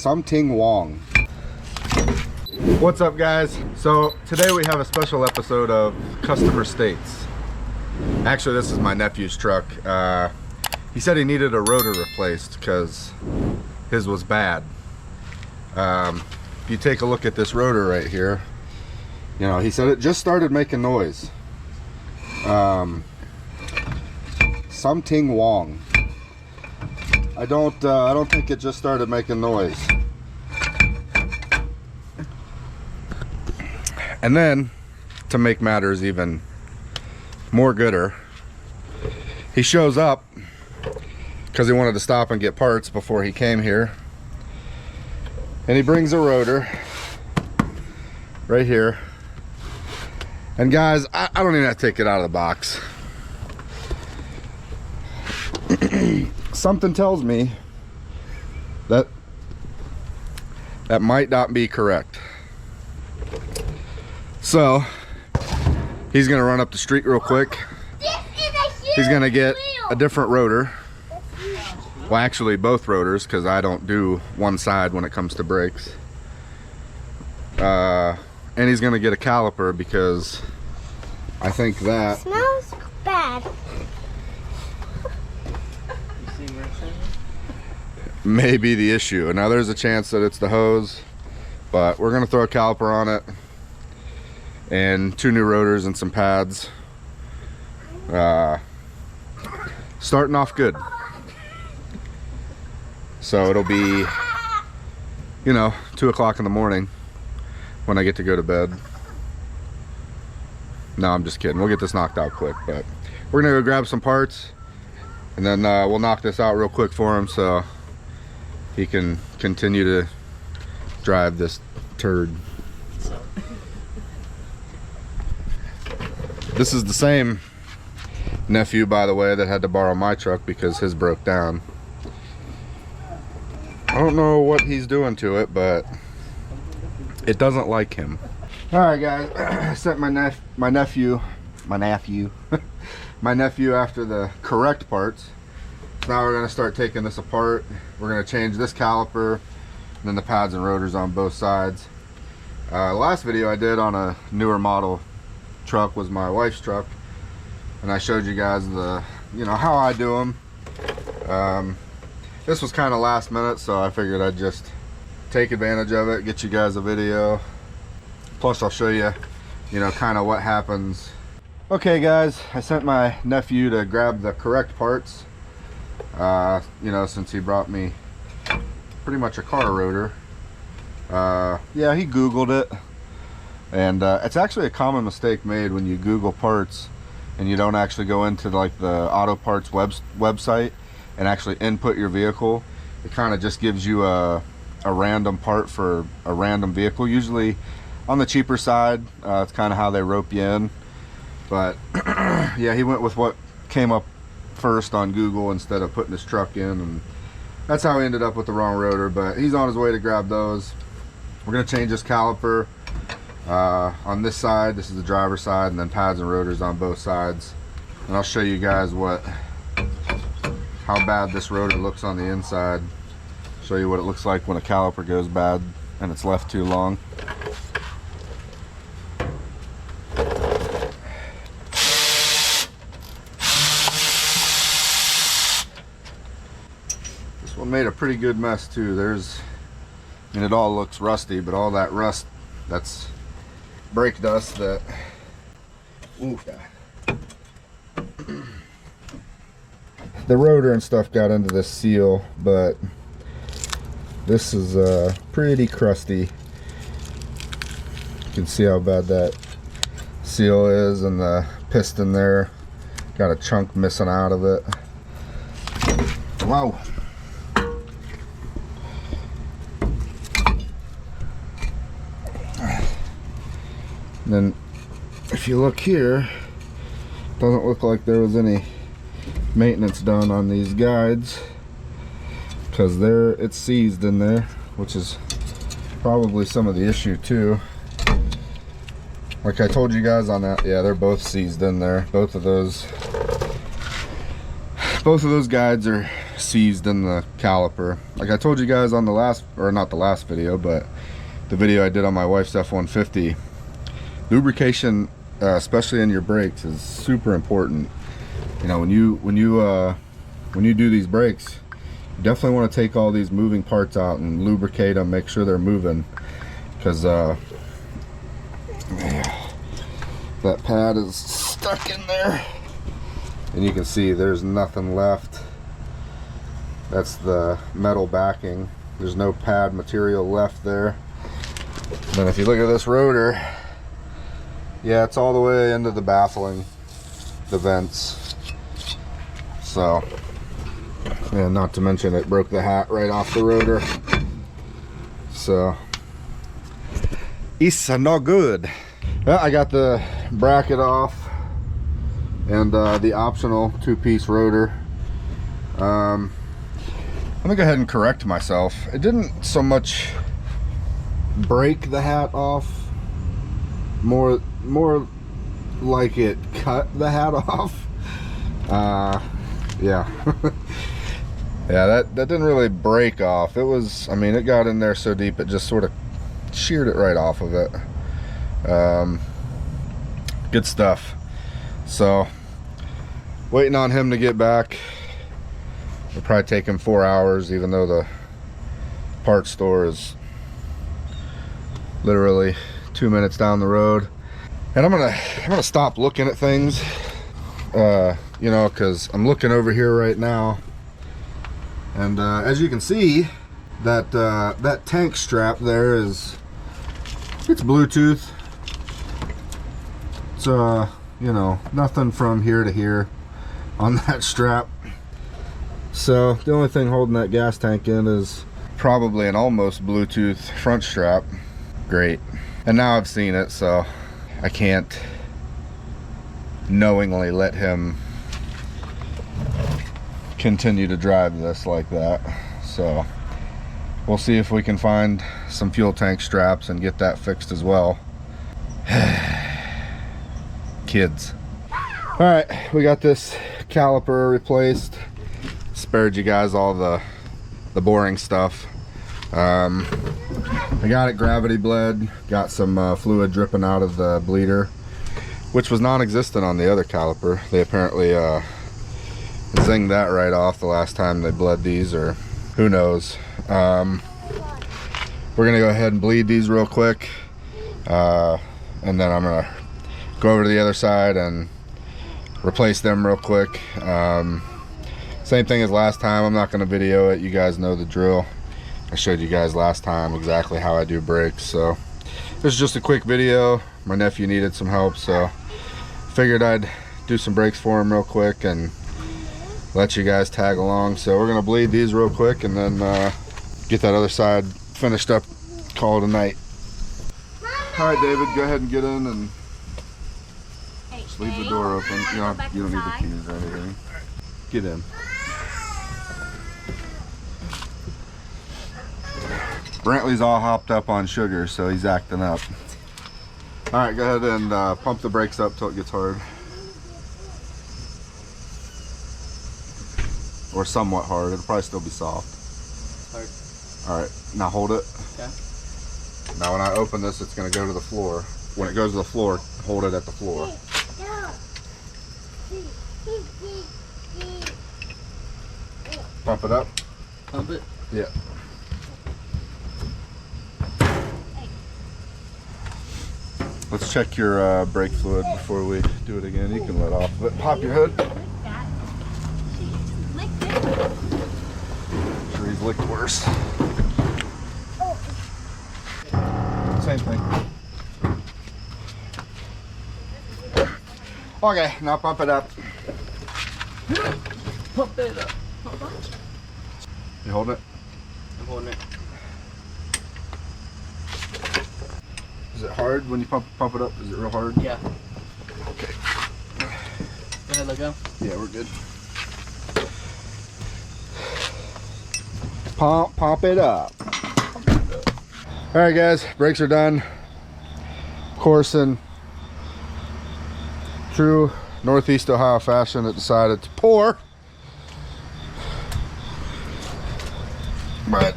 Something Wong. What's up, guys? So today we have a special episode of Customer States. Actually, this is my nephew's truck. He said he needed a rotor replaced because his was bad. If you take a look at this rotor right here, you know, he said it just started making noise. Something Wong. I don't think it just started making noise. And then, to make matters even more gooder, he shows up because he wanted to stop and get parts before he came here, and he brings a rotor right here. And guys, I don't even have to take it out of the box. Something tells me that that might not be correct. So he's gonna run up the street real quick. He's gonna get a different rotor. Well, actually both rotors, because I don't do one side when it comes to brakes. And he's gonna get a caliper because I think that smells bad. may be the issue. Now there's a chance that it's the hose, but we're gonna throw a caliper on it and 2 new rotors and some pads. Starting off good. So it'll be, you know, 2 o'clock in the morning when I get to go to bed. No, I'm just kidding. We'll get this knocked out quick, but we're gonna go grab some parts and then we'll knock this out real quick for him so he can continue to drive this turd. This is the same nephew, by the way, that had to borrow my truck because his broke down. I don't know what he's doing to it, but it doesn't like him. All right, guys, I sent my nephew after the correct parts. Now we're gonna start taking this apart. We're gonna change this caliper and then the pads and rotors on both sides. The last video I did on a newer model truck was my wife's truck, and I showed you guys the, you know, how I do them. This was kind of last minute, so I figured I'd just take advantage of it, get you guys a video. Plus I'll show you, you know, kind of what happens. Okay guys, I sent my nephew to grab the correct parts. You know, since he brought me pretty much a car rotor. Yeah, he Googled it. And it's actually a common mistake made when you Google parts and you don't actually go into like the auto parts website and actually input your vehicle. It kind of just gives you a random part for a random vehicle. Usually on the cheaper side, it's kind of how they rope you in. But yeah, he went with what came up first on Google instead of putting his truck in, and that's how he ended up with the wrong rotor. But he's on his way to grab those. We're going to change this caliper on this side. This is the driver's side, and then pads and rotors on both sides. And I'll show you guys how bad this rotor looks on the inside. Show you what it looks like when a caliper goes bad and it's left too long. This one made a pretty good mess too. I mean, it all looks rusty, but all that rust, that's brake dust that, oof, the rotor and stuff got into this seal, but this is pretty crusty. You can see how bad that seal is, and the piston there got a chunk missing out of it. Wow. And then if you look here, doesn't look like there was any maintenance done on these guides, because it's seized in there, which is probably some of the issue too. Like I told you guys on that, yeah, they're both seized in there. Both of those guides are seized in the caliper. Like I told you guys on the last, or not the last video, but the video I did on my wife's F-150, lubrication, especially in your brakes, is super important. You know, when you do these brakes, you definitely want to take all these moving parts out and lubricate them, make sure they're moving, because that pad is stuck in there, and you can see there's nothing left. That's the metal backing. There's no pad material left there. Then if you look at this rotor, yeah, it's all the way into the baffling, the vents. So, and not to mention it broke the hat right off the rotor. So, it's no good. Well, I got the bracket off and the optional 2-piece rotor. Let me go ahead and correct myself. It didn't so much break the hat off, more like it cut the hat off. Yeah. Yeah, that didn't really break off. It was, I mean, it got in there so deep it just sort of sheared it right off of it. Good stuff. So waiting on him to get back. It'll probably take him 4 hours, even though the parts store is literally 2 minutes down the road. And I'm gonna stop looking at things, you know, because I'm looking over here right now, and as you can see, that that tank strap there it's Bluetooth. It's you know, nothing from here to here on that strap. So the only thing holding that gas tank in is probably an almost Bluetooth front strap. Great. And now I've seen it, so I can't knowingly let him continue to drive this like that. So we'll see if we can find some fuel tank straps and get that fixed as well. Kids. All right, we got this caliper replaced. Spared you guys all the boring stuff. I got it gravity bled, got some fluid dripping out of the bleeder, which was non-existent on the other caliper. They apparently zinged that right off the last time they bled these, or who knows. We're gonna go ahead and bleed these real quick, and then I'm gonna go over to the other side and replace them real quick. Same thing as last time. I'm not going to video it. You guys know the drill. I showed you guys last time exactly how I do brakes. So this is just a quick video. My nephew needed some help, so figured I'd do some brakes for him real quick and let you guys tag along. So we're going to bleed these real quick and then get that other side finished up, call it a night. All right, David, go ahead and get in and just leave the door open. You don't need the keys or anything. Get in. Brantley's all hopped up on sugar, so he's acting up. All right, go ahead and pump the brakes up till it gets hard. Or somewhat hard. It'll probably still be soft. Hard. All right, now hold it. Okay. Now when I open this, it's gonna go to the floor. When it goes to the floor, hold it at the floor. Pump it up. Pump it? Yeah. Let's check your brake fluid before we do it again. You can let off of it. Pop your hood. I'm sure he's licked worse. Same thing. Okay, now pump it up. Pump it up. You holding it? I'm holding it. Is it hard when you pump it up? Is it real hard? Yeah. Okay. Go ahead, let go. Yeah, we're good. Pump it up. All right, guys, brakes are done. Of course, in true Northeast Ohio fashion, it decided to pour. But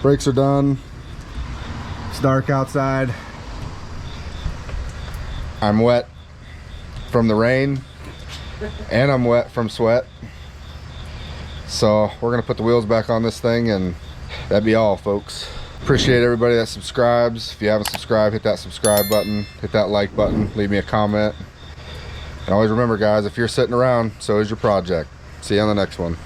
brakes are done. It's dark outside. I'm wet from the rain and I'm wet from sweat. So we're gonna put the wheels back on this thing and that'd be all, folks. Appreciate everybody that subscribes. If you haven't subscribed, hit that subscribe button, hit that like button, leave me a comment. And always remember, guys, if you're sitting around, so is your project. See you on the next one.